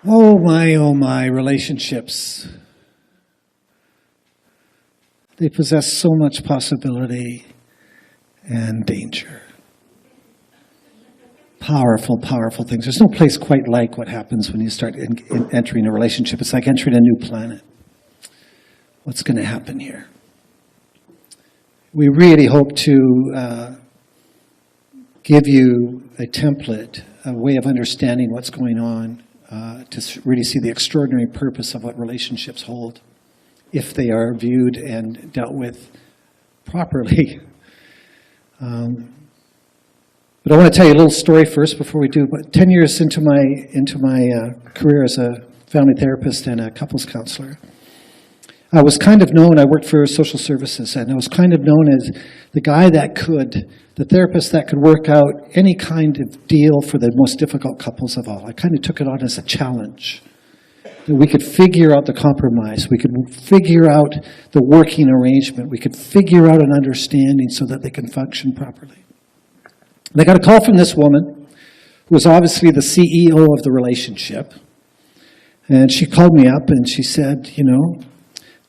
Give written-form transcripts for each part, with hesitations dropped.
Oh my, relationships. They possess so much possibility and danger. Powerful, powerful things. There's no place quite like what happens when you start entering a relationship. It's like entering a new planet. What's going to happen here? We really hope to give you a template, a way of understanding what's going on, to really see the extraordinary purpose of what relationships hold, if they are viewed and dealt with properly. But I want to tell you a little story first before we do. But 10 years into my career as a family therapist and a couples counselor, I was kind of known, I worked for social services, and I was kind of known as the guy the therapist that could work out any kind of deal for the most difficult couples of all. I kind of took it on as a challenge. That we could figure out the compromise, we could figure out the working arrangement, we could figure out an understanding so that they can function properly. And I got a call from this woman, who was obviously the CEO of the relationship, and she called me up and she said,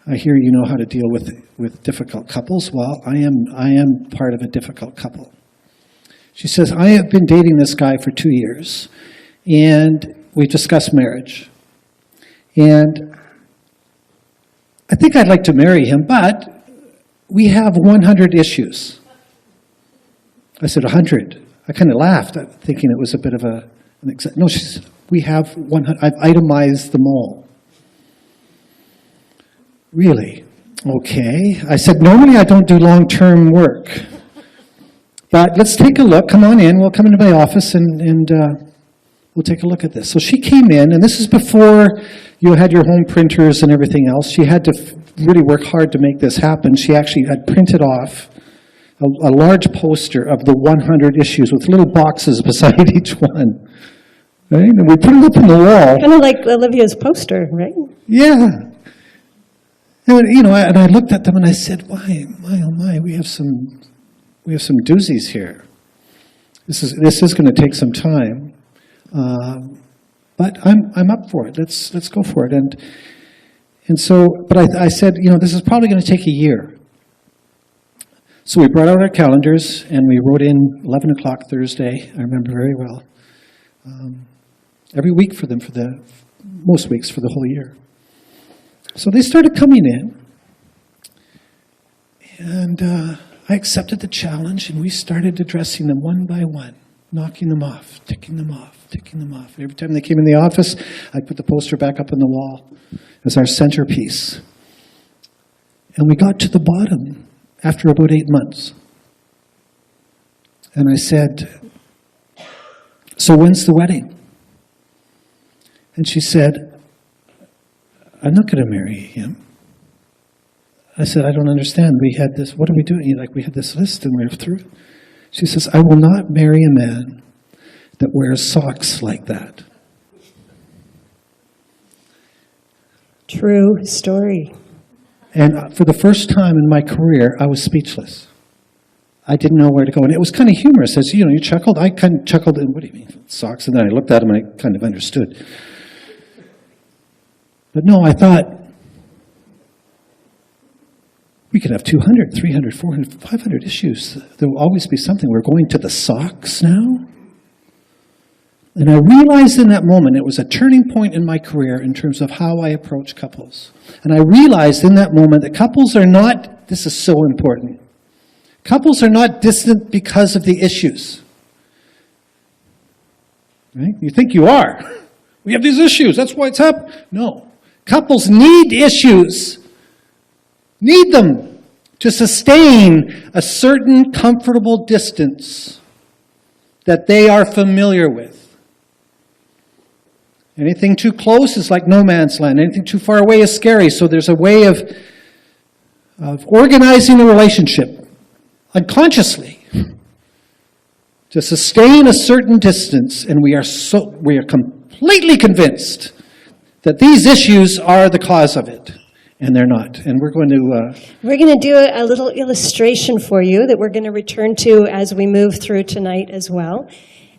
I hear you know how to deal with difficult couples. Well, I am part of a difficult couple. She says, I have been dating this guy for 2 years, and we discussed marriage. And I think I'd like to marry him, but we have 100 issues. I said, 100. I kind of laughed, thinking it was a bit of an exact. No, she said, we have 100. I've itemized them all. Really? Okay. I said, normally I don't do long-term work. But let's take a look. Come on in. We'll come into my office and we'll take a look at this. So she came in, and this is before you had your home printers and everything else. She had to really work hard to make this happen. She actually had printed off a large poster of the 100 issues with little boxes beside each one. Right? And we put it up on the wall. Kind of like Olivia's poster, right? Yeah. And, and I looked at them and I said, my, oh my, we have some doozies here. This is going to take some time. But I'm up for it. Let's go for it. And so, but I said, this is probably going to take a year. So we brought out our calendars and we wrote in 11 o'clock Thursday. I remember very well. Every week for them, most weeks for the whole year. So they started coming in, and I accepted the challenge, and we started addressing them one by one, knocking them off, ticking them off, ticking them off. Every time they came in the office, I'd put the poster back up on the wall as our centerpiece. And we got to the bottom after about 8 months. And I said, so when's the wedding? And she said, I'm not going to marry him. I said, I don't understand. We had this, what are we doing? We had this list and we're through. She says, I will not marry a man that wears socks like that. True story. And for the first time in my career, I was speechless. I didn't know where to go. And it was kind of humorous. As you chuckled. I kind of chuckled. And what do you mean, socks? And then I looked at him and I kind of understood. But no, I thought, we could have 200, 300, 400, 500 issues. There will always be something. We're going to the socks now? And I realized in that moment, it was a turning point in my career in terms of how I approach couples. And I realized in that moment that couples are not, this is so important, couples are not distant because of the issues. Right? You think you are. We have these issues, that's why it's happening. No. Couples need issues, need them to sustain a certain comfortable distance that they are familiar with. Anything too close is like no man's land. Anything too far away is scary. So there's a way of organizing a relationship unconsciously to sustain a certain distance, and we are completely convinced that these issues are the cause of it, and they're not. And we're going to do a little illustration for you that we're going to return to as we move through tonight as well.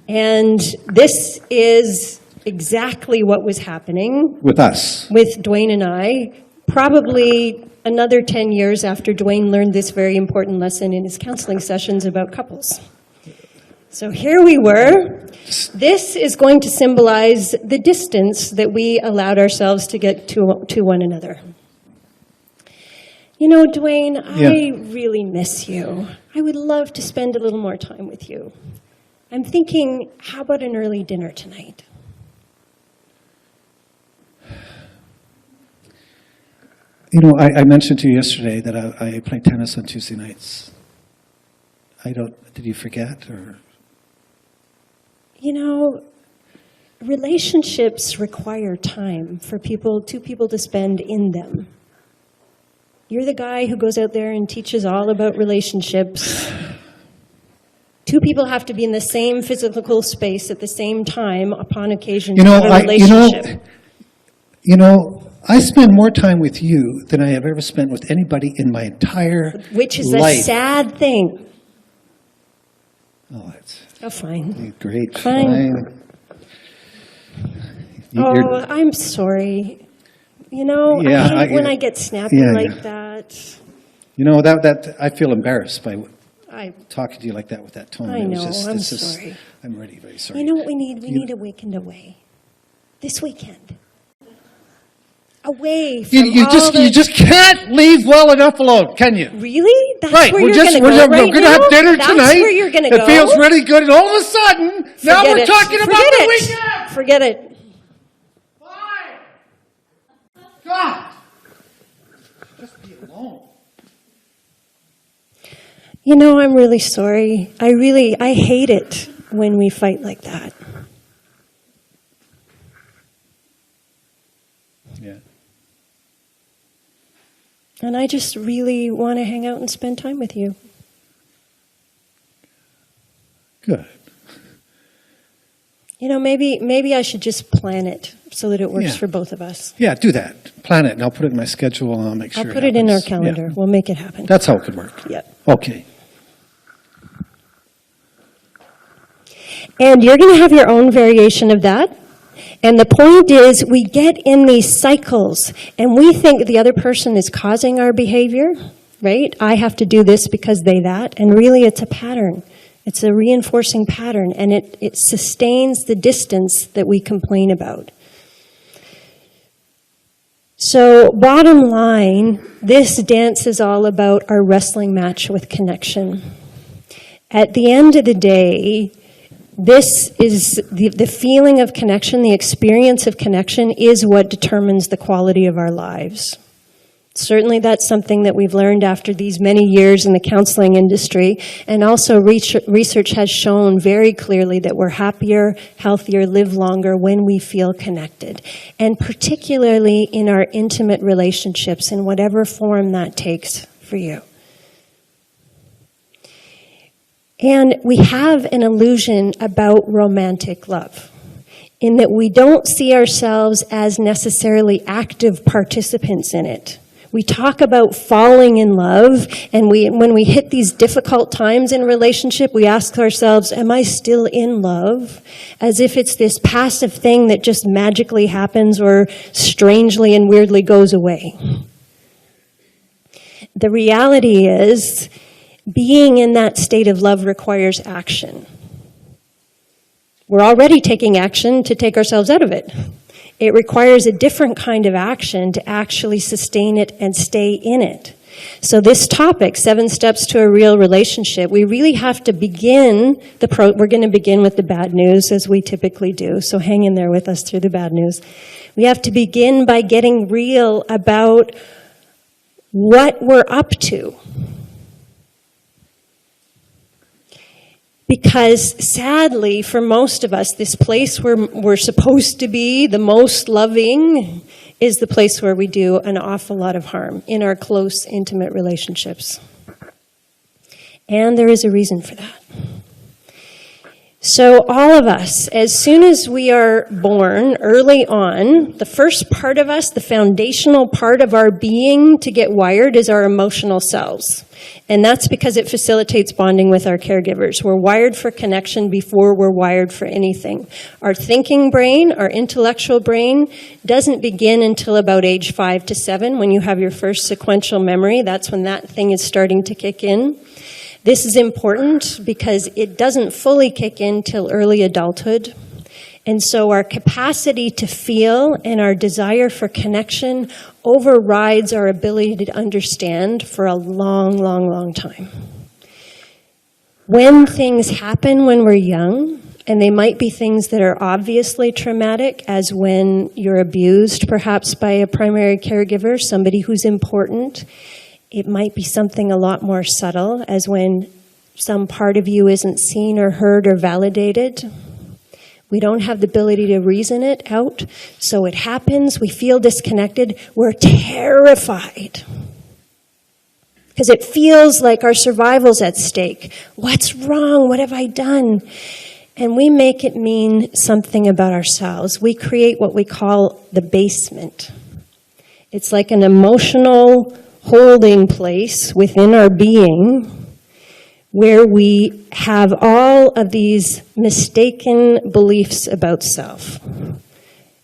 And this is exactly what was happening with us. with Dwayne and I, probably another 10 years after Dwayne learned this very important lesson in his counseling sessions about couples. So here we were. This is going to symbolize the distance that we allowed ourselves to get to one another. You know, Dwayne, I really miss you. I would love to spend a little more time with you. I'm thinking, how about an early dinner tonight? You know, I mentioned to you yesterday that I play tennis on Tuesday nights. Did you forget, or? You know, relationships require time for two people to spend in them. You're the guy who goes out there and teaches all about relationships. Two people have to be in the same physical space at the same time upon occasion to have a relationship. I spend more time with you than I have ever spent with anybody in my entire life. Which is a sad thing. Oh, that's fine. Great. Fine. I'm sorry. You know, I hate when I get snappy like that. You know, that I feel embarrassed by talking to you like that with that tone. I know, I'm sorry. I'm really very sorry. You know what we need? We need a weekend away. This weekend. Away from you just can't leave well enough alone, can you? Really? That's right. where you're going to go right now? We're going to have dinner tonight. That's where you're going to go? It feels really good, and all of a sudden, now we're talking about the weekend. Forget it. Why? God. Just be alone. You know, I'm really sorry. I hate it when we fight like that. Yeah. And I just really want to hang out and spend time with you. Good. You know, maybe I should just plan it so that it works for both of us. Yeah, do that. Plan it, and I'll put it in my schedule, and I'll make sure I'll put it in our calendar. Yeah. We'll make it happen. That's how it could work. Yep. Okay. And you're going to have your own variation of that. And the point is, we get in these cycles, and we think the other person is causing our behavior, right? I have to do this because they that. And really, it's a pattern. It's a reinforcing pattern, and it sustains the distance that we complain about. So, bottom line, this dance is all about our wrestling match with connection. At the end of the day, this is the feeling of connection, the experience of connection is what determines the quality of our lives. Certainly that's something that we've learned after these many years in the counseling industry, and also research has shown very clearly that we're happier, healthier, live longer when we feel connected. And particularly in our intimate relationships, in whatever form that takes for you. And we have an illusion about romantic love, in that we don't see ourselves as necessarily active participants in it. We talk about falling in love, and when we hit these difficult times in relationship, we ask ourselves, am I still in love? As if it's this passive thing that just magically happens or strangely and weirdly goes away. The reality is, being in that state of love requires action. We're already taking action to take ourselves out of it. It requires a different kind of action to actually sustain it and stay in it. So this topic, 7 steps to a real relationship, we really have to begin we're going to begin with the bad news, as we typically do, so hang in there with us through the bad news. We have to begin by getting real about what we're up to. Because sadly, for most of us, this place where we're supposed to be the most loving is the place where we do an awful lot of harm in our close, intimate relationships. And there is a reason for that. So all of us, as soon as we are born, early on, the first part of us, the foundational part of our being to get wired is our emotional selves. And that's because it facilitates bonding with our caregivers. We're wired for connection before we're wired for anything. Our thinking brain, our intellectual brain, doesn't begin until about age 5 to 7 when you have your first sequential memory. That's when that thing is starting to kick in. This is important because it doesn't fully kick in till early adulthood. And so our capacity to feel and our desire for connection overrides our ability to understand for a long, long, long time. When things happen when we're young, and they might be things that are obviously traumatic, as when you're abused perhaps by a primary caregiver, somebody who's important. It might be something a lot more subtle, as when some part of you isn't seen or heard or validated. We don't have the ability to reason it out, so it happens, we feel disconnected, we're terrified. Because it feels like our survival's at stake. What's wrong? What have I done? And we make it mean something about ourselves. We create what we call the basement. It's like an emotional holding place within our being where we have all of these mistaken beliefs about self.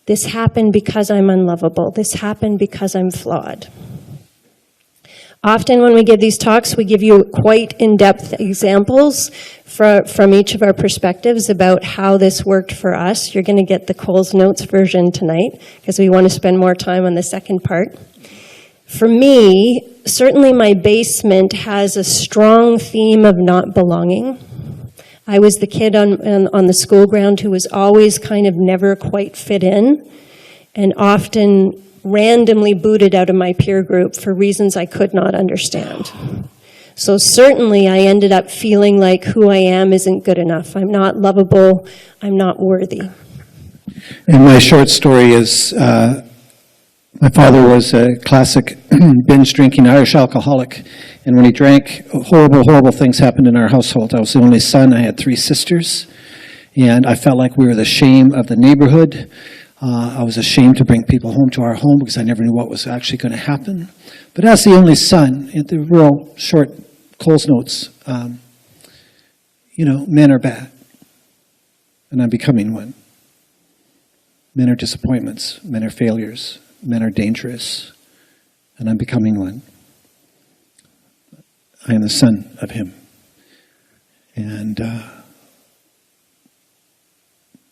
This happened because I'm unlovable. This happened because I'm flawed. Often when we give these talks, we give you quite in-depth examples from each of our perspectives about how this worked for us. You're going to get the Coles Notes version tonight because we want to spend more time on the second part. For me, certainly my basement has a strong theme of not belonging. I was the kid on the school ground who was always kind of never quite fit in, and often randomly booted out of my peer group for reasons I could not understand. So certainly I ended up feeling like who I am isn't good enough. I'm not lovable. I'm not worthy. And my short story is, my father was a classic binge-drinking Irish alcoholic, and when he drank, horrible things happened in our household. I was the only son. I had 3 sisters, and I felt like we were the shame of the neighborhood. I was ashamed to bring people home to our home because I never knew what was actually going to happen. But as the only son, in the real short Coles Notes, men are bad, and I'm becoming one. Men are disappointments. Men are failures. Men are dangerous, and I'm becoming one. I am the son of him. And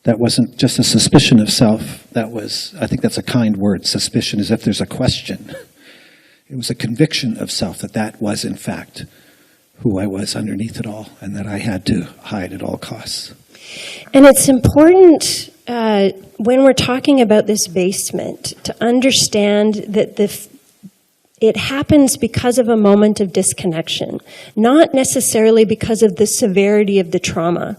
that wasn't just a suspicion of self. That was, I think that's a kind word, suspicion, as if there's a question. It was a conviction of self that was, in fact, who I was underneath it all, and that I had to hide at all costs. And it's important when we're talking about this basement to understand that it happens because of a moment of disconnection, not necessarily because of the severity of the trauma,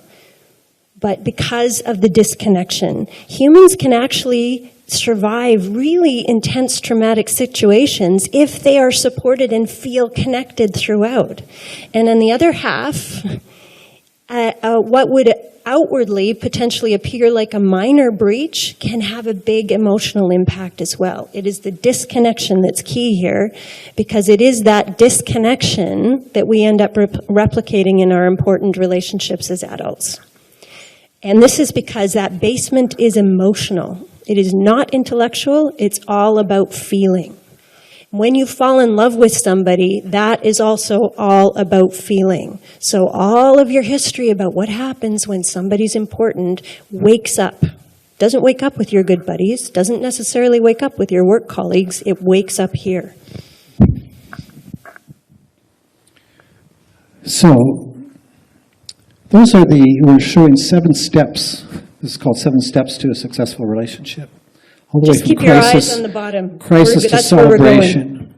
but because of the disconnection. Humans can actually survive really intense traumatic situations if they are supported and feel connected throughout. And on the other half, what would outwardly potentially appear like a minor breach can have a big emotional impact as well. It is the disconnection that's key here, because it is that disconnection that we end up replicating in our important relationships as adults. And this is because that basement is emotional. It is not intellectual. It's all about feeling. When you fall in love with somebody, that is also all about feeling. So all of your history about what happens when somebody's important wakes up. Doesn't wake up with your good buddies, doesn't necessarily wake up with your work colleagues, it wakes up here. So, we're showing 7 steps. This is called 7 steps to a successful relationship. All the way Just from keep your eyes on the bottom. Crisis to That's where we're going. celebration.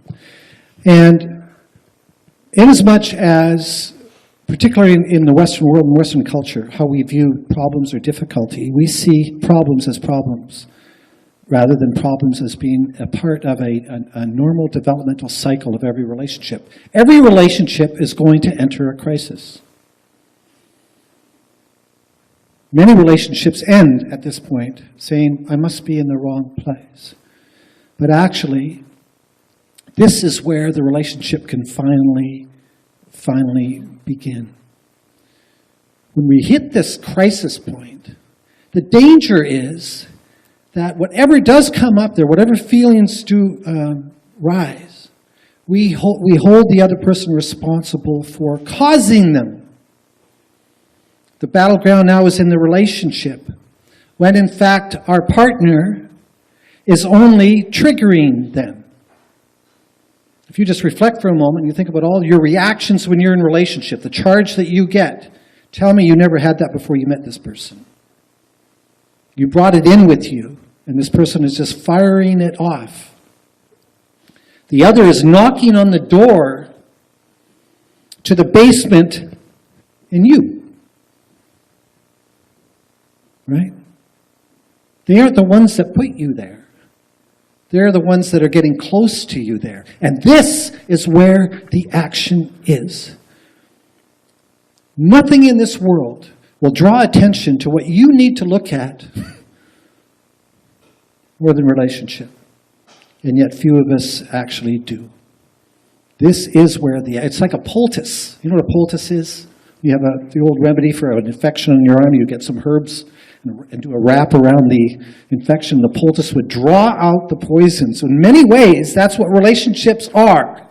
And inasmuch as, particularly in the Western world and Western culture, how we view problems or difficulty, we see problems as problems rather than problems as being a part of a normal developmental cycle of every relationship. Every relationship is going to enter a crisis. Many relationships end at this point, saying, I must be in the wrong place. But actually, this is where the relationship can finally begin. When we hit this crisis point, the danger is that whatever does come up there, whatever feelings do rise, we hold the other person responsible for causing them. The battleground now is in the relationship, when in fact our partner is only triggering them. If you just reflect for a moment and you think about all your reactions when you're in a relationship, the charge that you get, tell me you never had that before you met this person. You brought it in with you, and this person is just firing it off. The other is knocking on the door to the basement in you. Right? They aren't the ones that put you there. They're the ones that are getting close to you there. And this is where the action is. Nothing in this world will draw attention to what you need to look at more than relationship. And yet few of us actually do. This is where it's like a poultice. You know what a poultice is? You have the old remedy for an infection on your arm. You get some herbs and do a wrap around the infection. The poultice would draw out the poison. So in many ways, that's what relationships are.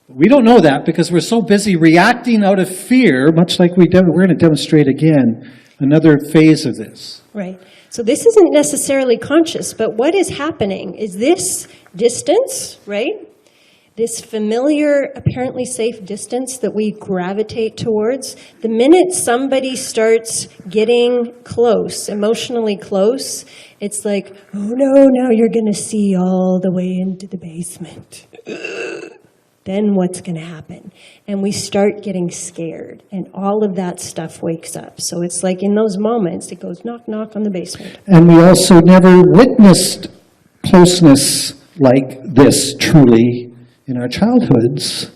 But we don't know that because we're so busy reacting out of fear, much like we're going to demonstrate again another phase of this. Right. So this isn't necessarily conscious, but what is happening is this distance, right? This familiar, apparently safe distance that we gravitate towards, the minute somebody starts getting close, emotionally close, it's like, oh no, now you're going to see all the way into the basement. Then what's going to happen? And we start getting scared, and all of that stuff wakes up. So it's like in those moments, it goes knock, knock on the basement. And we also never witnessed closeness like this truly in our childhoods.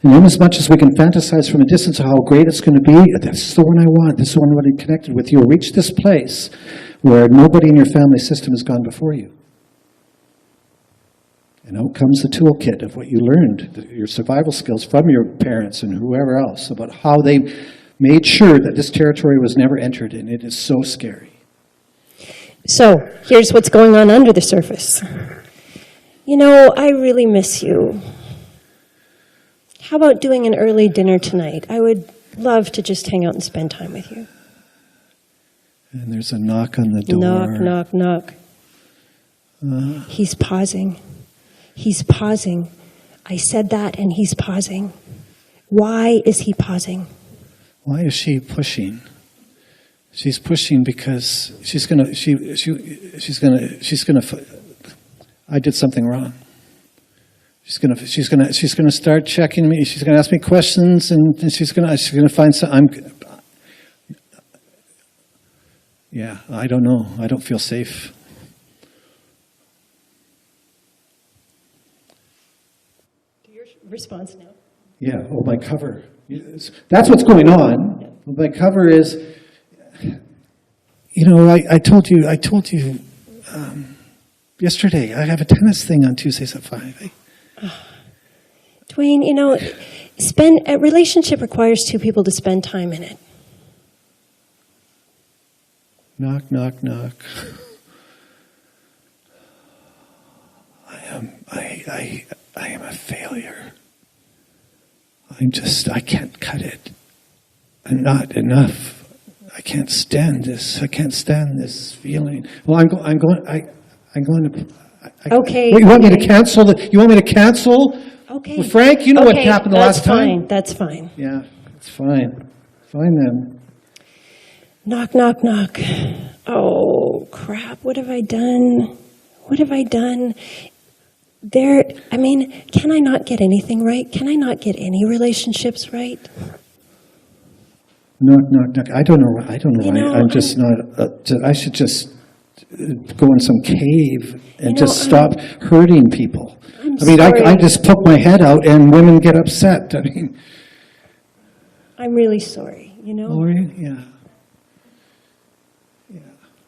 And in as much as we can fantasize from a distance of how great it's going to be, this is the one I want, this is the one I want to be connected with, you'll reach this place where nobody in your family system has gone before you. And out comes the toolkit of what you learned, your survival skills from your parents and whoever else, about how they made sure that this territory was never entered, and it is so scary. So, here's what's going on under the surface. You know, I really miss you. How about doing an early dinner tonight? I would love to just hang out and spend time with you. And there's a knock on the door. Knock, knock, knock. He's pausing. He's pausing. I said that and he's pausing. Why is he pausing? Why is she pushing? She's pushing because she's gonna. I did something wrong. She's gonna start checking me. She's gonna ask me questions, and she's gonna find some. Yeah, I don't know. I don't feel safe. Your response now. Yeah. Oh, my cover. That's what's going on. Yeah. My cover is. You know, I told you. Yesterday, I have a tennis thing on Tuesdays at 5. Dwayne, you know, a relationship requires two people to spend time in it. Knock, knock, knock. I am a failure. I can't cut it. I'm not enough. I can't stand this. I can't stand this feeling. Well, I'm going to. Okay. What, you want me to cancel? You want me to cancel? Okay. Well, Frank, you know what happened the last time. That's fine. Yeah, it's fine. Fine then. Knock, knock, knock. Oh, crap. What have I done? What have I done? Can I not get anything right? Can I not get any relationships right? Knock, knock, knock. I don't know. You know, I'm just not. I should just go in some cave and just stop hurting people. I sorry. I just poke my head out and women get upset. I'm really sorry, you know? Lori? Yeah.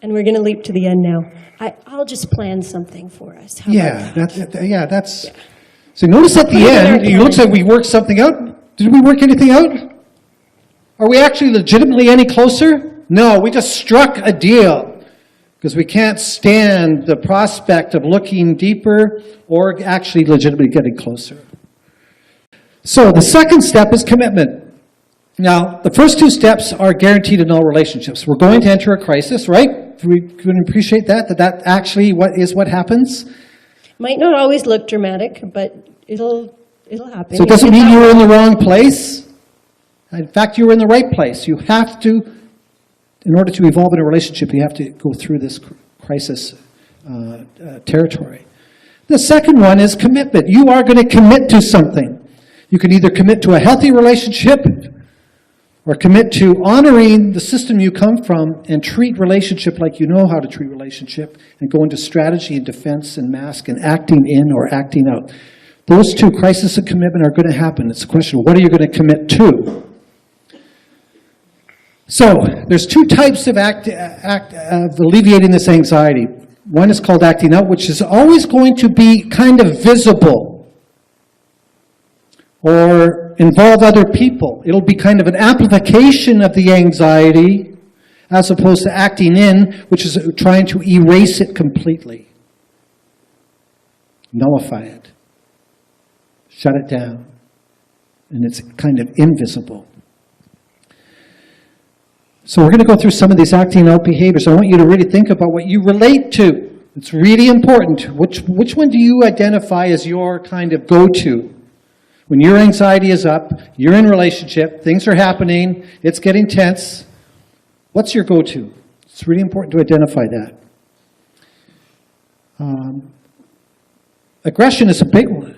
And we're going to leap to the end now. I'll just plan something for us. How Yeah, about that? that's... So notice at the Put it in our end, it looks like we worked something out. Did we work anything out? Are we actually legitimately any closer? No, we just struck a deal because we can't stand the prospect of looking deeper or actually legitimately getting closer. So the second step is commitment. Now, the first two steps are guaranteed in all relationships. We're going to enter a crisis, right? We can appreciate that actually what happens. Might not always look dramatic, but it'll happen. So it doesn't mean you were in the wrong place. In fact, you were in the right place. You have to, in order to evolve in a relationship, you have to go through this crisis territory. The second one is commitment. You are going to commit to something. You can either commit to a healthy relationship or commit to honoring the system you come from and treat relationship like you know how to treat relationship and go into strategy and defense and mask and acting in or acting out. Those two, crisis and commitment, are going to happen. It's a question of what are you going to commit to? So there's two types of of alleviating this anxiety. One is called acting out, which is always going to be kind of visible or involve other people. It'll be kind of an amplification of the anxiety as opposed to acting in, which is trying to erase it completely. Nullify it. Shut it down. And it's kind of invisible. So we're going to go through some of these acting out behaviors. I want you to really think about what you relate to. It's really important. Which one do you identify as your kind of go-to? When your anxiety is up, you're in a relationship, things are happening, it's getting tense, what's your go-to? It's really important to identify that. Aggression is a big one.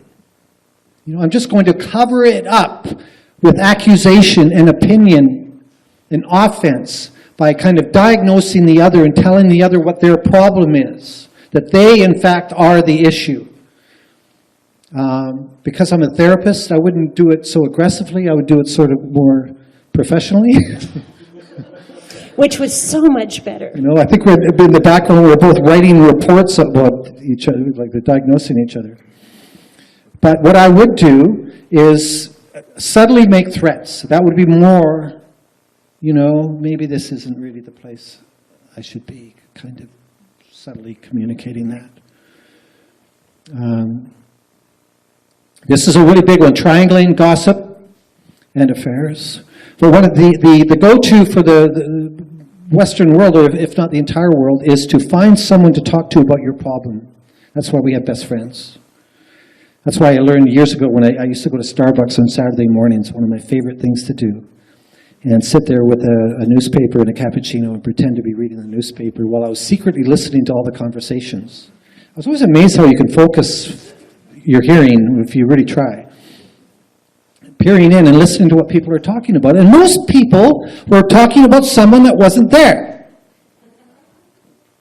I'm just going to cover it up with accusation and opinion and offense by kind of diagnosing the other and telling the other what their problem is, that they, in fact, are the issue. Because I'm a therapist, I wouldn't do it so aggressively. I would do it sort of more professionally. Which was so much better. I think we're in the background, we're both writing reports about each other, like they're diagnosing each other. But what I would do is subtly make threats. That would be more, maybe this isn't really the place I should be, kind of subtly communicating that. This is a really big one, triangulating gossip and affairs. But one of the go-to for the Western world, or if not the entire world, is to find someone to talk to about your problem. That's why we have best friends. That's why I learned years ago when I used to go to Starbucks on Saturday mornings, one of my favorite things to do, and sit there with a newspaper and a cappuccino and pretend to be reading the newspaper while I was secretly listening to all the conversations. I was always amazed how you can focus your hearing if you really try. Peering in and listening to what people are talking about. And most people were talking about someone that wasn't there.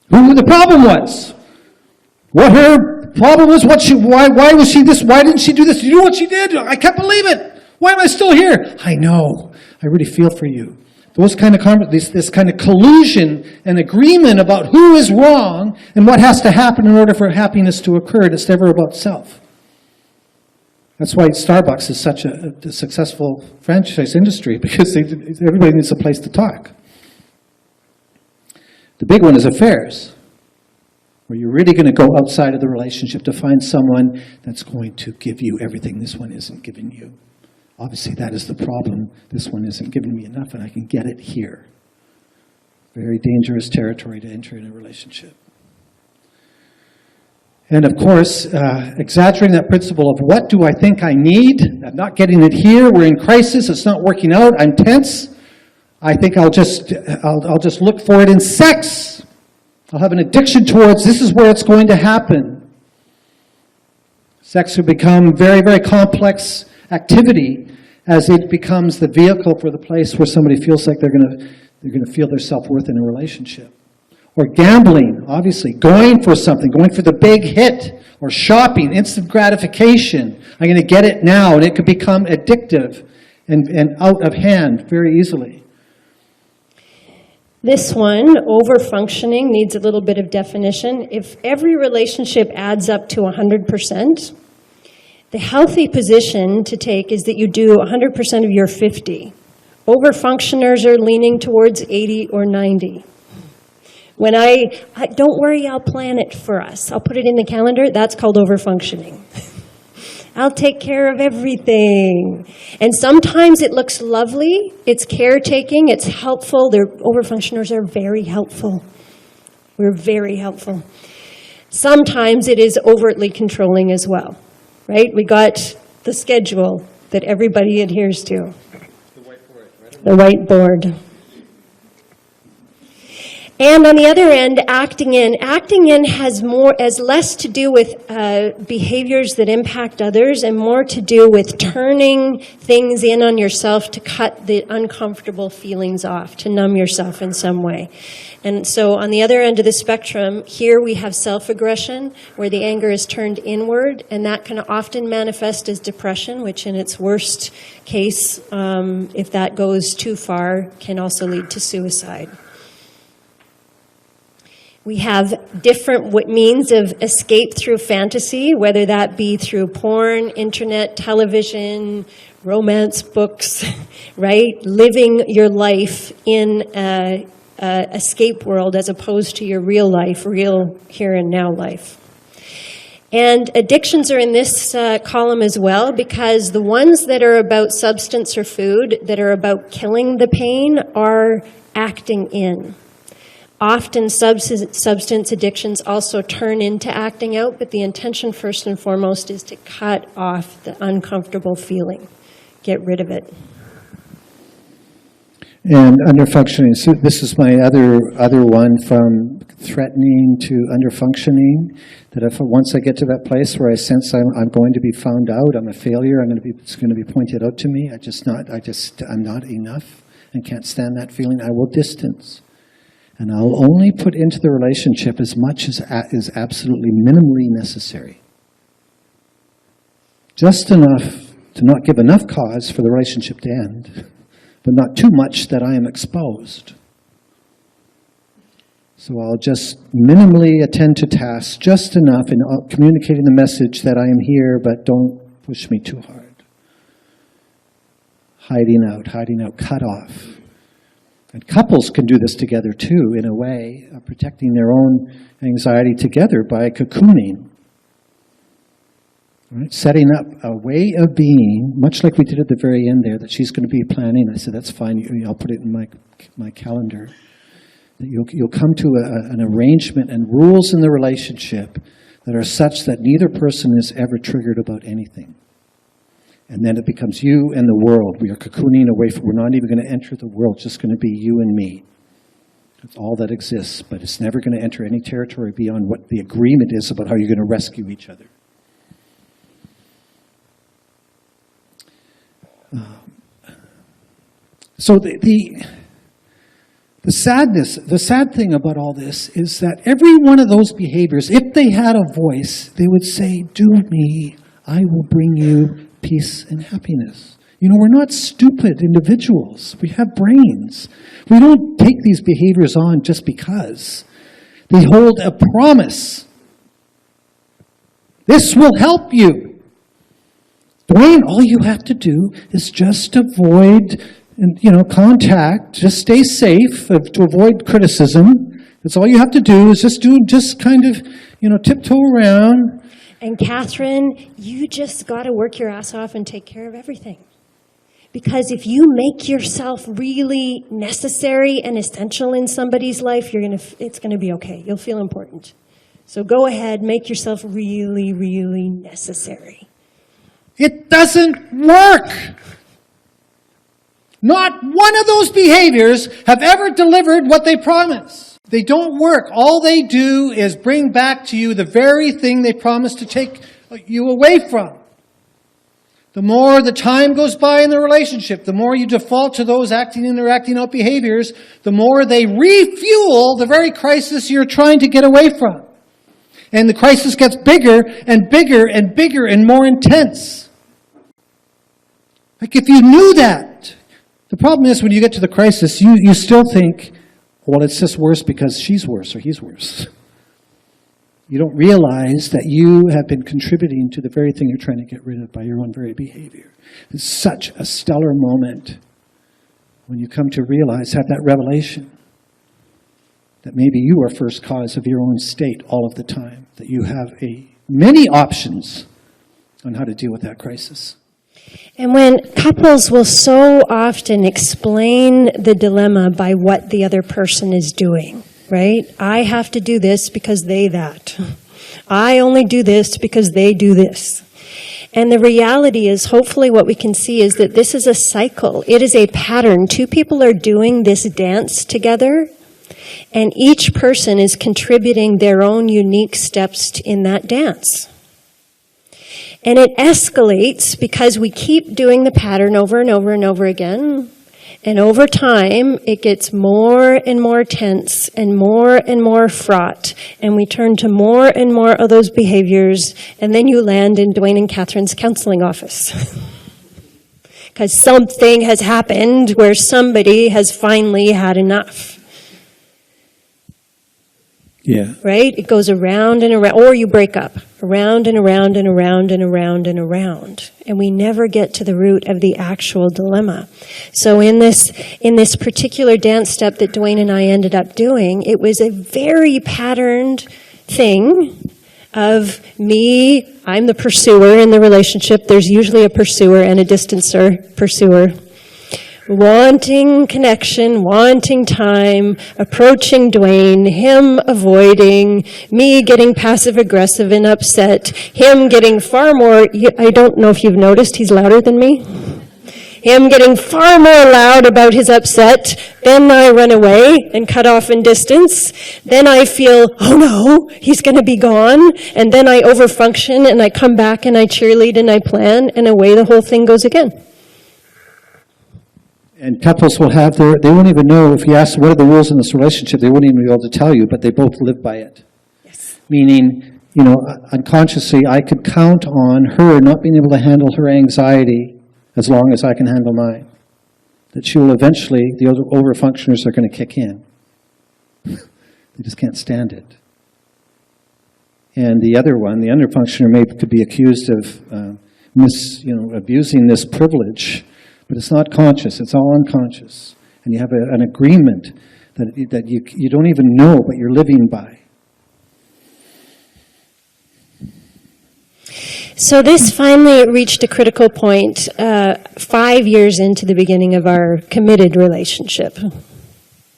Who the problem was. What her problem was, why was she this, why didn't she do this? You know what she did? I can't believe it. Why am I still here? I know. I really feel for you. Those kind of this kind of collusion and agreement about who is wrong and what has to happen in order for happiness to occur. It's never about self. That's why Starbucks is such a successful franchise industry, because everybody needs a place to talk. The big one is affairs, where you're really going to go outside of the relationship to find someone that's going to give you everything this one isn't giving you. Obviously, that is the problem. This one isn't giving me enough, and I can get it here. Very dangerous territory to enter in a relationship. And of course, exaggerating that principle of what do I think I need? I'm not getting it here. We're in crisis. It's not working out. I'm tense. I think I'll just look for it in sex. I'll have an addiction towards this is where it's going to happen. Sex will become very, very complex activity as it becomes the vehicle for the place where somebody feels like they're going to feel their self-worth in a relationship. Or gambling, obviously, going for something, going for the big hit, or shopping, instant gratification. I'm going to get it now, and it could become addictive. and out of hand very easily. This one, over-functioning, needs a little bit of definition. If every relationship adds up to 100%, the healthy position to take is that you do 100% of your 50. Over-functioners are leaning towards 80 or 90. When don't worry, I'll plan it for us. I'll put it in the calendar. That's called over-functioning. I'll take care of everything. And sometimes it looks lovely. It's caretaking. It's helpful. Over-functioners are very helpful. We're very helpful. Sometimes it is overtly controlling as well, right? We got the schedule that everybody adheres to. The whiteboard, right? The whiteboard. And on the other end, acting in has less to do with behaviors that impact others and more to do with turning things in on yourself to cut the uncomfortable feelings off, to numb yourself in some way. And so on the other end of the spectrum, here we have self-aggression, where the anger is turned inward, and that can often manifest as depression, which in its worst case, if that goes too far, can also lead to suicide. We have different means of escape through fantasy, whether that be through porn, internet, television, romance books, right? Living your life in a escape world as opposed to your real life, real here and now life. And addictions are in this column as well, because the ones that are about substance or food, that are about killing the pain, are acting in. Often substance addictions also turn into acting out, but the intention first and foremost is to cut off the uncomfortable feeling, get rid of it. And under-functioning, so this is my other one, from threatening to under-functioning, that if once I get to that place where I sense I'm going to be found out, I'm a failure, it's going to be pointed out to me, I'm not enough and can't stand that feeling, I will distance. And I'll only put into the relationship as much as is absolutely minimally necessary. Just enough to not give enough cause for the relationship to end, but not too much that I am exposed. So I'll just minimally attend to tasks, just enough in communicating the message that I am here, but don't push me too hard. Hiding out, cut off. And couples can do this together too, in a way, protecting their own anxiety together by cocooning. Right? Setting up a way of being, much like we did at the very end there, that she's going to be planning. I said, that's fine, I'll put it in my calendar. That you'll come to an arrangement and rules in the relationship that are such that neither person is ever triggered about anything. And then it becomes you and the world. We are cocooning away from, we're not even going to enter the world, it's just going to be you and me. That's all that exists, but it's never going to enter any territory beyond what the agreement is about how you're going to rescue each other. So the sad thing about all this is that every one of those behaviors, if they had a voice, they would say, do me, I will bring you peace and happiness. You know, we're not stupid individuals. We have brains. We don't take these behaviors on just because. They hold a promise. This will help you. Dwayne, all you have to do is just avoid contact, just stay safe, to avoid criticism. That's all you have to do is just kind of tiptoe around. And Catherine, you just got to work your ass off and take care of everything. Because if you make yourself really necessary and essential in somebody's life, it's going to be okay. You'll feel important. So go ahead, make yourself really, really necessary. It doesn't work. Not one of those behaviors have ever delivered what they promise. They don't work. All they do is bring back to you the very thing they promised to take you away from. The more the time goes by in the relationship, the more you default to those acting in or acting out behaviors, the more they refuel the very crisis you're trying to get away from. And the crisis gets bigger and bigger and bigger and more intense. Like if you knew that, the problem is when you get to the crisis, you still think, well, it's just worse because she's worse or he's worse. You don't realize that you have been contributing to the very thing you're trying to get rid of by your own very behavior. It's such a stellar moment when you come to realize, have that revelation, that maybe you are first cause of your own state all of the time, that you have many options on how to deal with that crisis. And when couples will so often explain the dilemma by what the other person is doing, right? I have to do this because they that. I only do this because they do this. And the reality is, hopefully what we can see is that this is a cycle. It is a pattern. Two people are doing this dance together, and each person is contributing their own unique steps in that dance. And it escalates because we keep doing the pattern over and over and over again. And over time, it gets more and more tense and more fraught. And we turn to more and more of those behaviors. And then you land in Dwayne and Catherine's counseling office. Because something has happened where somebody has finally had enough. Yeah. Right? It goes around and around, or you break up. Around and around and around and around and around. And we never get to the root of the actual dilemma. So in this particular dance step that Dwayne and I ended up doing, it was a very patterned thing of me, I'm the pursuer in the relationship. There's usually a pursuer and a distancer pursuer. Wanting connection, wanting time, approaching Dwayne, him avoiding, me getting passive-aggressive and upset, him getting far more, I don't know if you've noticed, he's louder than me. Him getting far more loud about his upset, then I run away and cut off in distance. Then I feel, oh no, he's going to be gone. And then I overfunction and I come back and I cheerlead and I plan, and away the whole thing goes again. And couples will have they won't even know, if you ask what are the rules in this relationship, they won't even be able to tell you, but they both live by it. Yes. Meaning, unconsciously, I could count on her not being able to handle her anxiety as long as I can handle mine. That she will eventually, the other overfunctioners are going to kick in. They just can't stand it. And the other one, the underfunctioner, could be accused of abusing this privilege. But it's not conscious, it's all unconscious. And you have an agreement that you don't even know, but you're living by. So this finally reached a critical point 5 years into the beginning of our committed relationship.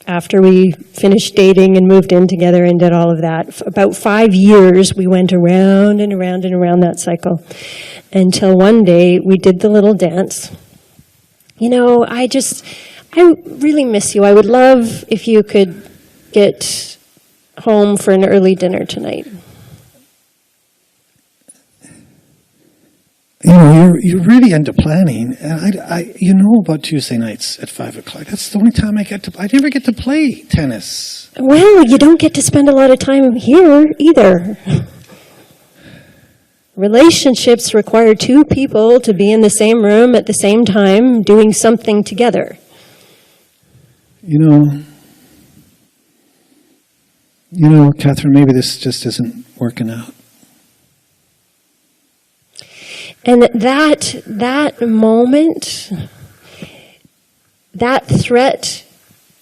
After we finished dating and moved in together and did all of that. About 5 years, we went around and around and around that cycle. Until one day, we did the little dance. I really miss you. I would love if you could get home for an early dinner tonight. You're really into planning. And I about Tuesday nights at 5 o'clock. That's the only time I never get to play tennis. Well, you don't get to spend a lot of time here either. Relationships require two people to be in the same room at the same time doing something together. Catherine, maybe this just isn't working out. And that moment, that threat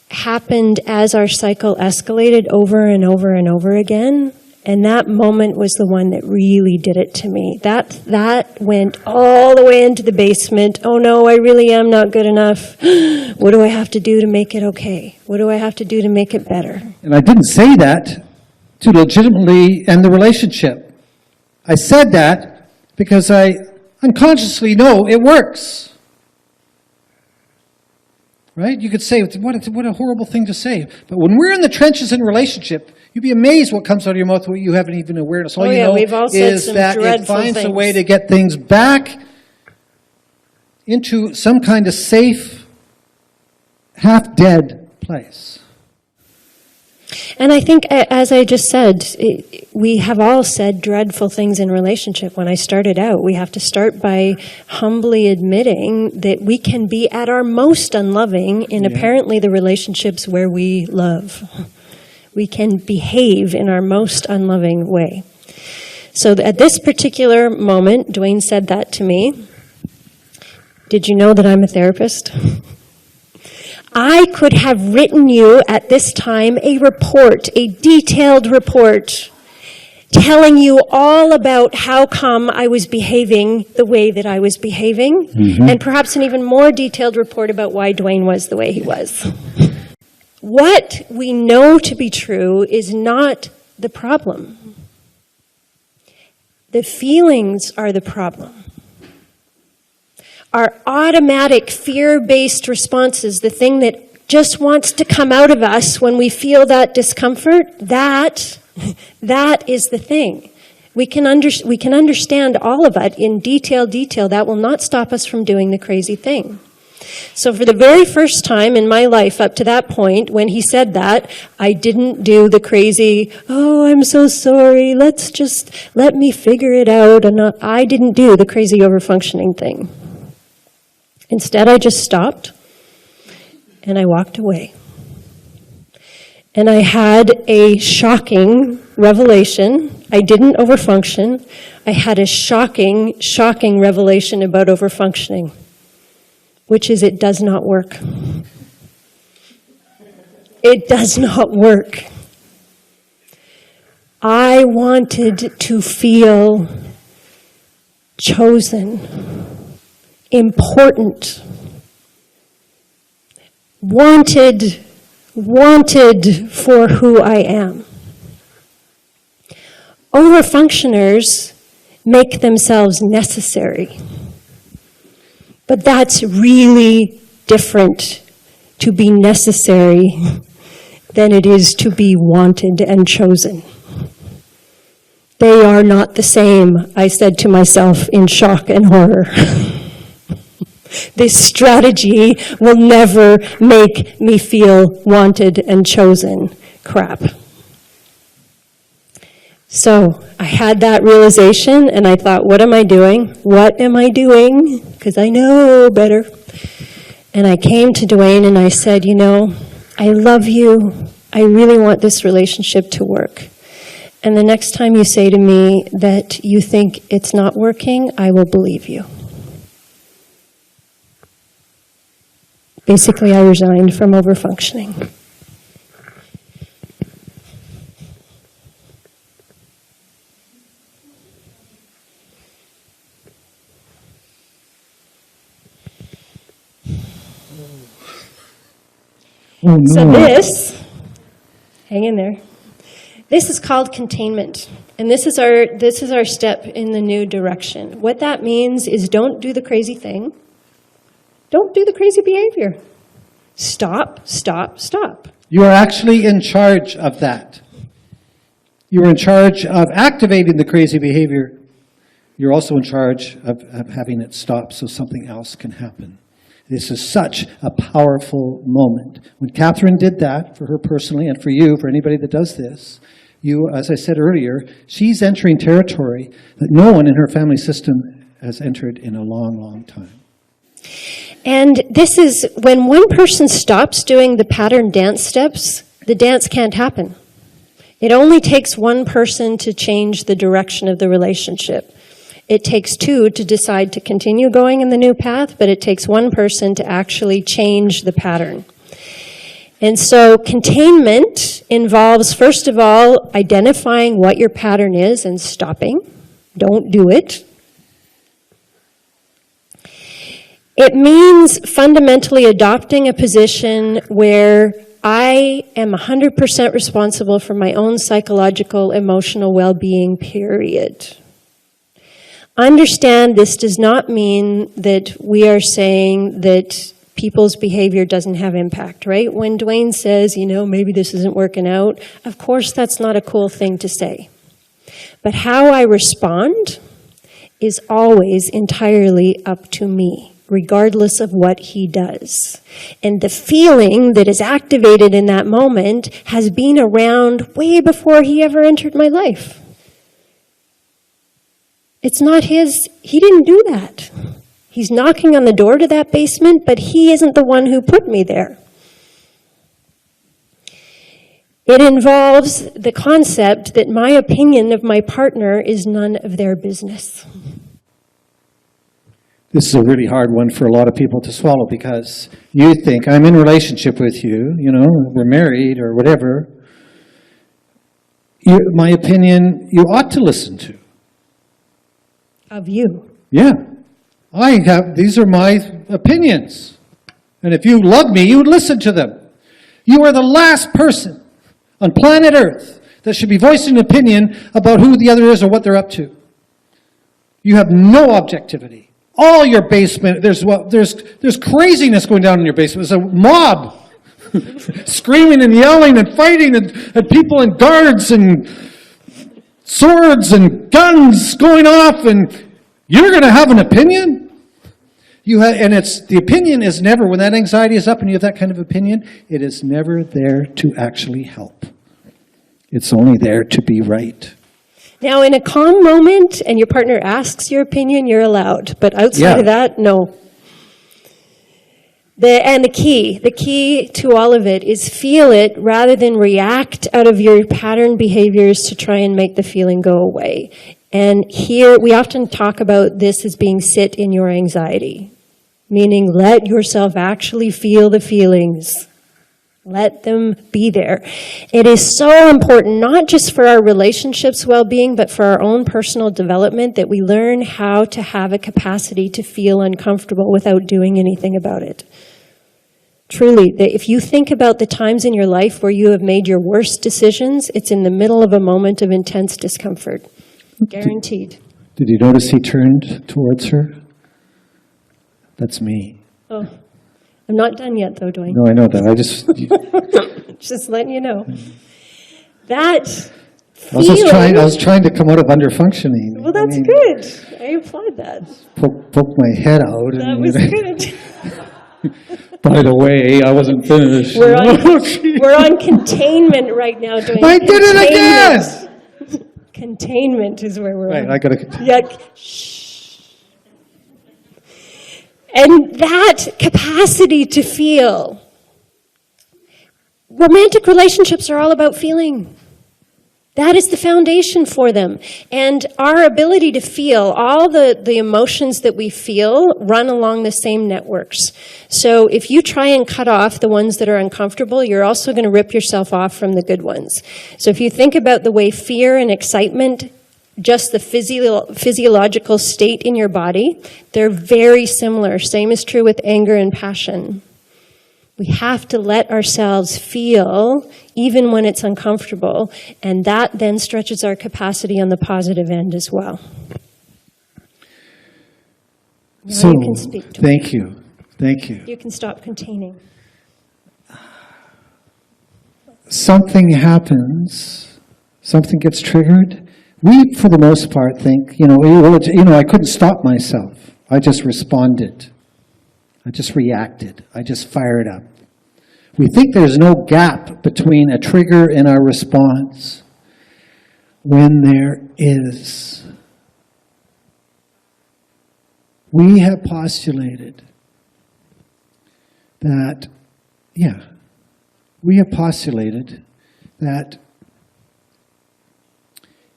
happened as our cycle escalated over and over and over again. And that moment was the one that really did it to me. That went all the way into the basement. Oh no, I really am not good enough. What do I have to do to make it okay? What do I have to do to make it better? And I didn't say that to legitimately end the relationship. I said that because I unconsciously know it works. Right? You could say, what a horrible thing to say. But when we're in the trenches in a relationship, you'd be amazed what comes out of your mouth what you haven't even awareness. All you know we've all said is some that it dreadful finds a things. way to get things back into some kind of safe, half-dead place. And I think, as I just said, we have all said dreadful things in relationship. When I started out, we have to start by humbly admitting that we can be at our most unloving in apparently the relationships where we love. We can behave in our most unloving way. So at this particular moment, Dwayne said that to me. Did you know that I'm a therapist? I could have written you at this time a report, a detailed report, telling you all about how come I was behaving the way that I was behaving, and perhaps an even more detailed report about why Dwayne was the way he was. What we know to be true is not the problem. The feelings are the problem. Our automatic fear-based responses, the thing that just wants to come out of us when we feel that discomfort, that is the thing. We can understand all of it in detail. That will not stop us from doing the crazy thing. So for the very first time in my life up to that point, when he said that, I didn't do the crazy, oh, I'm so sorry, let me figure it out. I didn't do the crazy overfunctioning thing. Instead, I just stopped and I walked away. And I had a shocking revelation. I didn't overfunction. I had a shocking revelation about overfunctioning, which is it does not work. It does not work. I wanted to feel chosen, important, wanted for who I am. Overfunctioners make themselves necessary. But that's really different to be necessary than it is to be wanted and chosen. They are not the same, I said to myself in shock and horror. This strategy will never make me feel wanted and chosen. Crap. So I had that realization and I thought, what am I doing? What am I doing? Because I know better. And I came to Dwayne and I said, I love you. I really want this relationship to work. And the next time you say to me that you think it's not working, I will believe you. Basically, I resigned from overfunctioning. Oh, no. So this, hang in there. This is called containment. And this is our step in the new direction. What that means is don't do the crazy thing. Don't do the crazy behavior. Stop. You are actually in charge of that. You are in charge of activating the crazy behavior. You're also in charge of having it stop so something else can happen. This is such a powerful moment. When Catherine did that, for her personally, and for you, for anybody that does this, you, as I said earlier, she's entering territory that no one in her family system has entered in a long, long time. And this is, when one person stops doing the pattern dance steps, the dance can't happen. It only takes one person to change the direction of the relationship. It takes two to decide to continue going in the new path, but it takes one person to actually change the pattern. And so containment involves, first of all, identifying what your pattern is and stopping. Don't do it. It means fundamentally adopting a position where I am 100% responsible for my own psychological, emotional well-being, period. Understand this does not mean that we are saying that people's behavior doesn't have impact, right? When Dwayne says, maybe this isn't working out, of course that's not a cool thing to say. But how I respond is always entirely up to me. regardless of what he does. And the feeling that is activated in that moment has been around way before he ever entered my life. It's not his, he didn't do that. He's knocking on the door to that basement, but he isn't the one who put me there. It involves the concept that my opinion of my partner is none of their business. This is a really hard one for a lot of people to swallow because you think, I'm in a relationship with you, we're married or whatever. My opinion, you ought to listen to. Of you. Yeah. These are my opinions. And if you love me, you would listen to them. You are the last person on planet Earth that should be voicing an opinion about who the other is or what they're up to. You have no objectivity. All your basement, there's craziness going down in your basement. There's a mob screaming and yelling and fighting and people and guards and swords and guns going off, and you're going to have an opinion? The opinion is never, when that anxiety is up and you have that kind of opinion, it is never there to actually help. It's only there to be right. Now, in a calm moment, and your partner asks your opinion, you're allowed. But outside of that, no. The key to all of it is feel it rather than react out of your pattern behaviors to try and make the feeling go away. And here, we often talk about this as being sit in your anxiety, meaning let yourself actually feel the feelings. Let them be there. It is so important, not just for our relationships' well-being, but for our own personal development, that we learn how to have a capacity to feel uncomfortable without doing anything about it. Truly, if you think about the times in your life where you have made your worst decisions, it's in the middle of a moment of intense discomfort. Guaranteed. Did you notice he turned towards her? That's me. Oh. I'm not done yet, though, Dwayne. No, I know that. Just letting you know. That I was trying to come out of under-functioning. Well, that's good. I applaud that. Poke my head out. That was good. By the way, I wasn't finished. We're on containment right now, Dwayne. I did it again! Containment is where we're Right, on. I got to... Yeah. Shh. And that capacity to feel. Romantic relationships are all about feeling. That is the foundation for them. And our ability to feel, all the emotions that we feel run along the same networks. So if you try and cut off the ones that are uncomfortable, you're also going to rip yourself off from the good ones. So if you think about the way fear and excitement, just the physiological state in your body, they're very similar. Same is true with anger and passion. We have to let ourselves feel even when it's uncomfortable, and that then stretches our capacity on the positive end as well. Now So, you can speak to thank you. Thank you. You can stop containing. Something happens, something gets triggered. We, for the most part, think, I couldn't stop myself. I just responded. I just reacted. I just fired up. We think there's no gap between a trigger and our response, when there is. We have postulated that,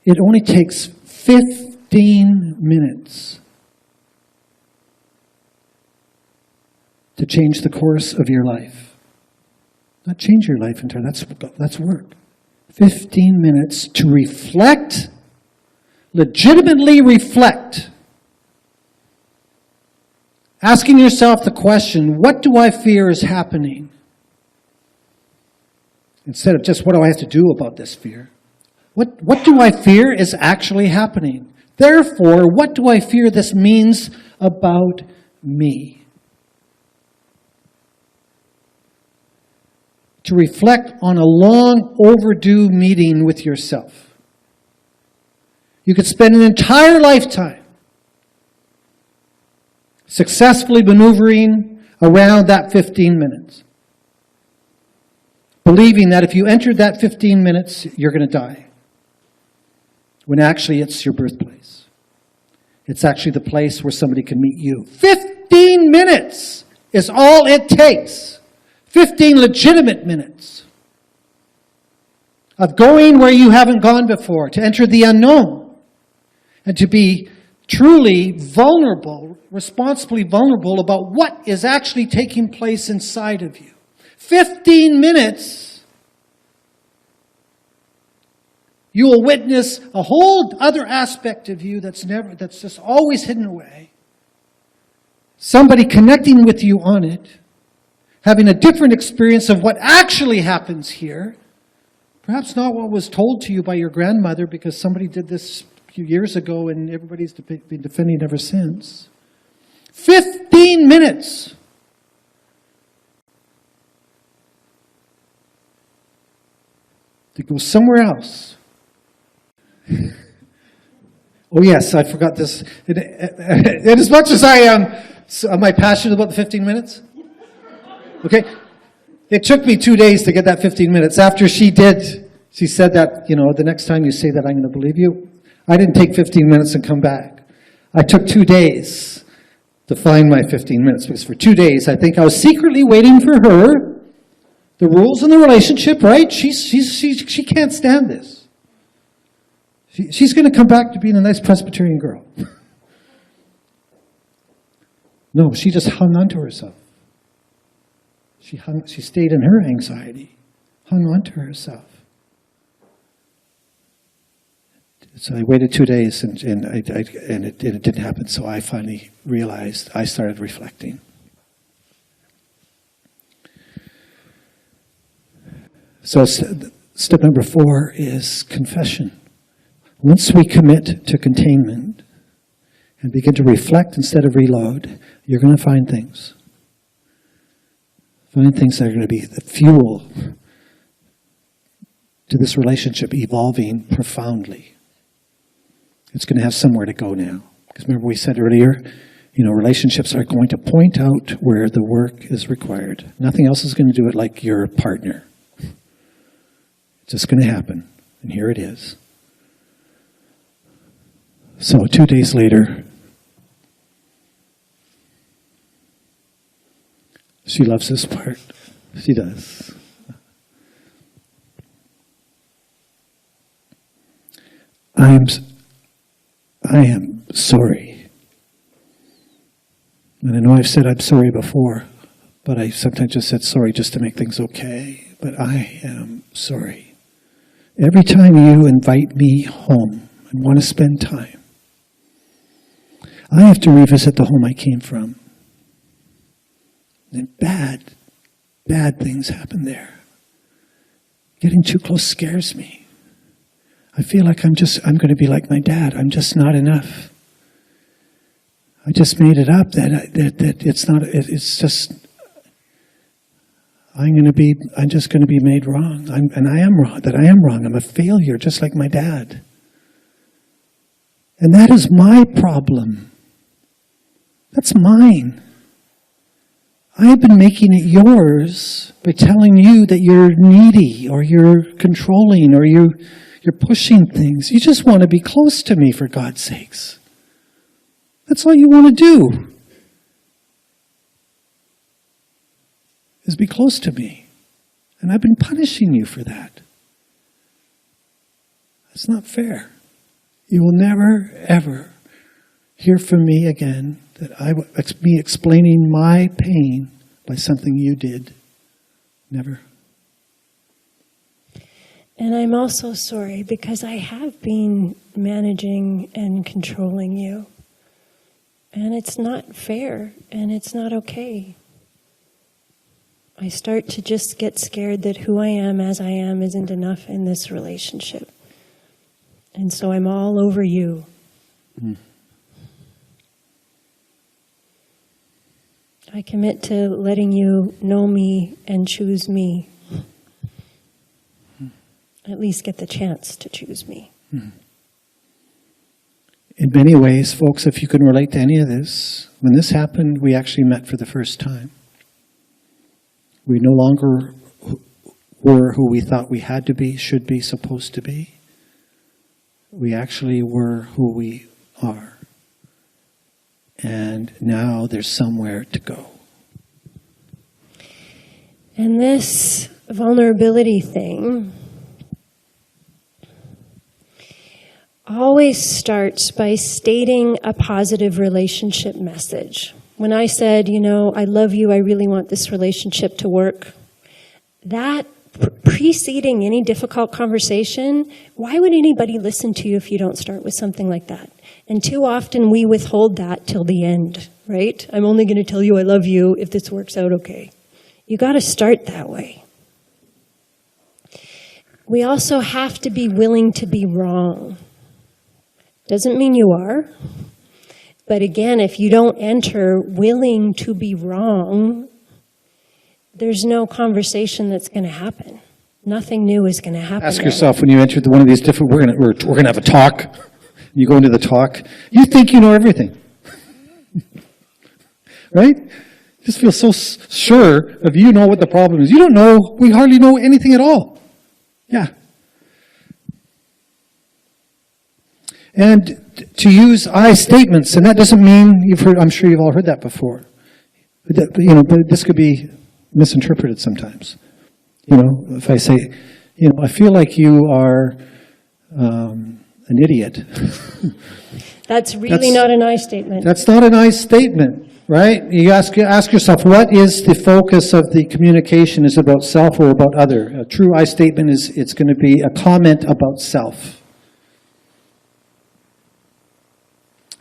it only takes 15 minutes to change the course of your life. Not change your life entirely, that's work. 15 minutes to reflect, legitimately reflect. Asking yourself the question, what do I fear is happening? Instead of just, what do I have to do about this fear? What do I fear is actually happening? Therefore, what do I fear this means about me? To reflect on a long overdue meeting with yourself. You could spend an entire lifetime successfully maneuvering around that 15 minutes. Believing that if you entered that 15 minutes, you're going to die. When actually it's your birthplace. It's actually the place where somebody can meet you. 15 minutes is all it takes. 15 legitimate minutes of going where you haven't gone before, to enter the unknown, and to be truly vulnerable, responsibly vulnerable about what is actually taking place inside of you. 15 minutes, you will witness a whole other aspect of you that's just always hidden away. Somebody connecting with you on it, having a different experience of what actually happens here. Perhaps not what was told to you by your grandmother, because somebody did this a few years ago and everybody's been defending ever since. 15 minutes. To go somewhere else. Oh yes, I forgot this. And as much as am I passionate about the 15 minutes? Okay. It took me 2 days to get that 15 minutes. After she said that, the next time you say that, I'm going to believe you. I didn't take 15 minutes and come back. I took 2 days to find my 15 minutes, because for 2 days, I think I was secretly waiting for her. The rules in the relationship, right? She can't stand this. She's going to come back to being a nice Presbyterian girl. No, she just hung on to herself. She stayed in her anxiety, hung on to herself. So I waited 2 days, and it didn't happen. So I finally realized. I started reflecting. So step number 4 is confession. Once we commit to containment and begin to reflect instead of reload, you're going to find things. Find things that are going to be the fuel to this relationship evolving profoundly. It's going to have somewhere to go now. Because remember we said earlier, relationships are going to point out where the work is required. Nothing else is going to do it like your partner. It's just going to happen. And here it is. So 2 days later, she loves this part. She does. I am sorry. And I know I've said I'm sorry before, but I sometimes just said sorry just to make things okay. But I am sorry. Every time you invite me home and want to spend time, I have to revisit the home I came from. And bad things happen there. Getting too close scares me. I feel like I'm going to be like my dad. I'm just not enough. I just made it up that it's not, it's just, I'm just going to be made wrong. And I am wrong, that I am wrong. I'm a failure, just like my dad. And that is my problem. That's mine. I have been making it yours by telling you that you're needy, or you're controlling, or you're pushing things. You just want to be close to me, for God's sakes. That's all you want to do, is be close to me. And I've been punishing you for that. That's not fair. You will never, ever hear from me again that me explaining my pain by something you did. Never. And I'm also sorry because I have been managing and controlling you. And it's not fair, and it's not okay. I start to just get scared that who I am as I am isn't enough in this relationship. And so I'm all over you. Mm. I commit to letting you know me and choose me. At least get the chance to choose me. Mm. In many ways, folks, if you can relate to any of this, when this happened, we actually met for the first time. We no longer were who we thought we had to be, should be, supposed to be. We actually were who we are. And now there's somewhere to go. And this vulnerability thing always starts by stating a positive relationship message. When I said, I love you, I really want this relationship to work, that preceding any difficult conversation, why would anybody listen to you if you don't start with something like that? And too often we withhold that till the end, right? I'm only going to tell you I love you if this works out okay. You got to start that way. We also have to be willing to be wrong. Doesn't mean you are. But again, if you don't enter willing to be wrong, there's no conversation that's going to happen. Nothing new is going to happen. Ask yourself when you enter one of these different, we're going to have a talk. You go into the talk, you think you know everything. Right? Just feel so sure of you know what the problem is. You don't know, we hardly know anything at all. Yeah. And to use I statements, and that doesn't mean I'm sure you've all heard that before. But this could be misinterpreted sometimes. If I say, I feel like you are an idiot. That's not an I statement. That's not an I statement, right? You ask yourself, what is the focus of the communication? Is it about self or about other? A true I statement it's going to be a comment about self.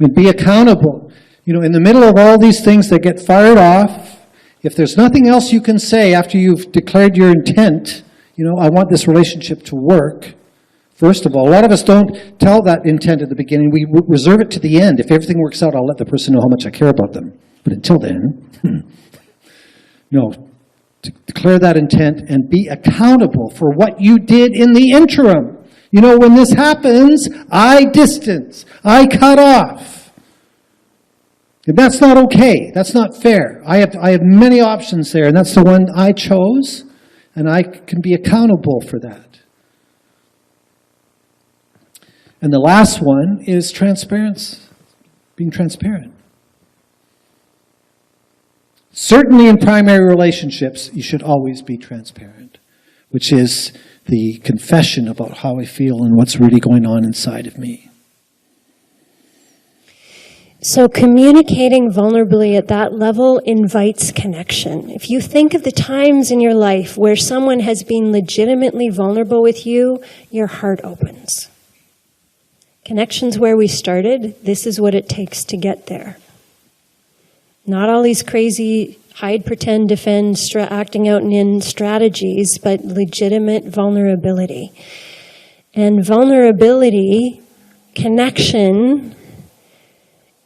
And be accountable. In the middle of all these things that get fired off, if there's nothing else you can say after you've declared your intent, I want this relationship to work. First of all, a lot of us don't tell that intent at the beginning. We reserve it to the end. If everything works out, I'll let the person know how much I care about them. But until then, no. Declare that intent and be accountable for what you did in the interim. When this happens, I distance. I cut off. And that's not okay. That's not fair. I have many options there, and that's the one I chose, and I can be accountable for that. And the last one is transparency, being transparent. Certainly in primary relationships, you should always be transparent, which is the confession about how I feel and what's really going on inside of me. So communicating vulnerably at that level invites connection. If you think of the times in your life where someone has been legitimately vulnerable with you, your heart opens. Connection's where we started. This is what it takes to get there. Not all these crazy hide, pretend, defend, acting out and in strategies, but legitimate vulnerability. And vulnerability, connection,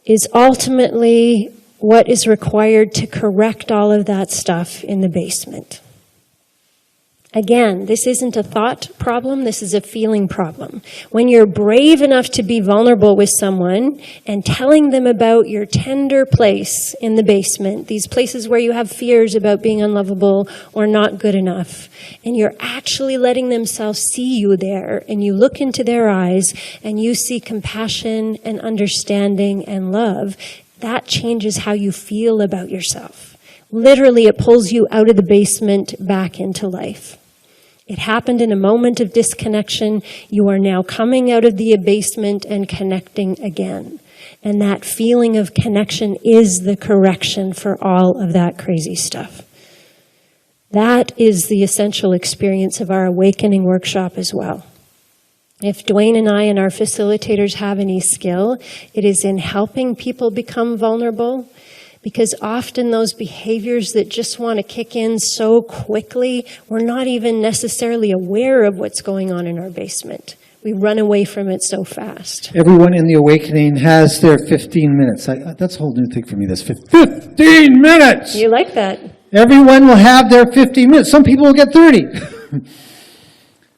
is ultimately what is required to correct all of that stuff in the basement. Again, this isn't a thought problem, this is a feeling problem. When you're brave enough to be vulnerable with someone and telling them about your tender place in the basement, these places where you have fears about being unlovable or not good enough, and you're actually letting themselves see you there, and you look into their eyes and you see compassion and understanding and love, that changes how you feel about yourself. Literally, it pulls you out of the basement back into life. It happened in a moment of disconnection. You are now coming out of the abasement and connecting again. And that feeling of connection is the correction for all of that crazy stuff. That is the essential experience of our awakening workshop as well. If Dwayne and I and our facilitators have any skill, it is in helping people become vulnerable. Because often those behaviors that just want to kick in so quickly, we're not even necessarily aware of what's going on in our basement. We run away from it so fast. Everyone in the awakening has their 15 minutes. That's a whole new thing for me, this 15 minutes! You like that? Everyone will have their 15 minutes. Some people will get 30.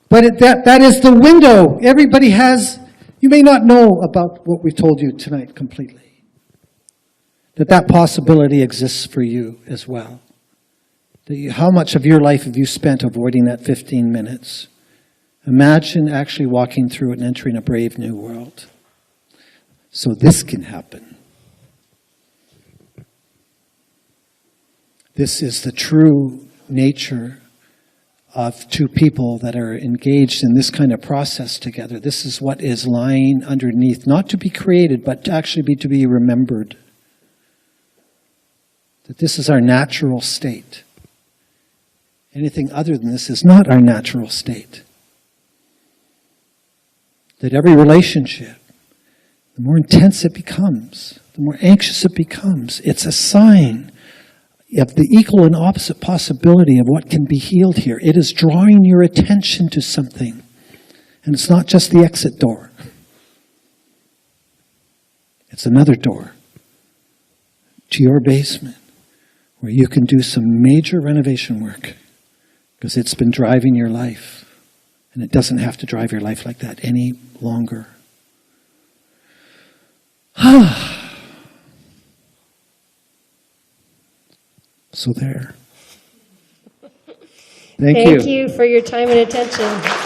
But that is the window. Everybody has You may not know about what we've told you tonight completely, that possibility exists for you as well. How much of your life have you spent avoiding that 15 minutes? Imagine actually walking through it and entering a brave new world. So this can happen. This is the true nature of two people that are engaged in this kind of process together. This is what is lying underneath, not to be created, but to actually to be remembered. That this is our natural state. Anything other than this is not our natural state. That every relationship, the more intense it becomes, the more anxious it becomes, it's a sign of the equal and opposite possibility of what can be healed here. It is drawing your attention to something. And it's not just the exit door. It's another door to your basement where you can do some major renovation work because it's been driving your life. And it doesn't have to drive your life like that any longer. So there. Thank you. Thank you for your time and attention.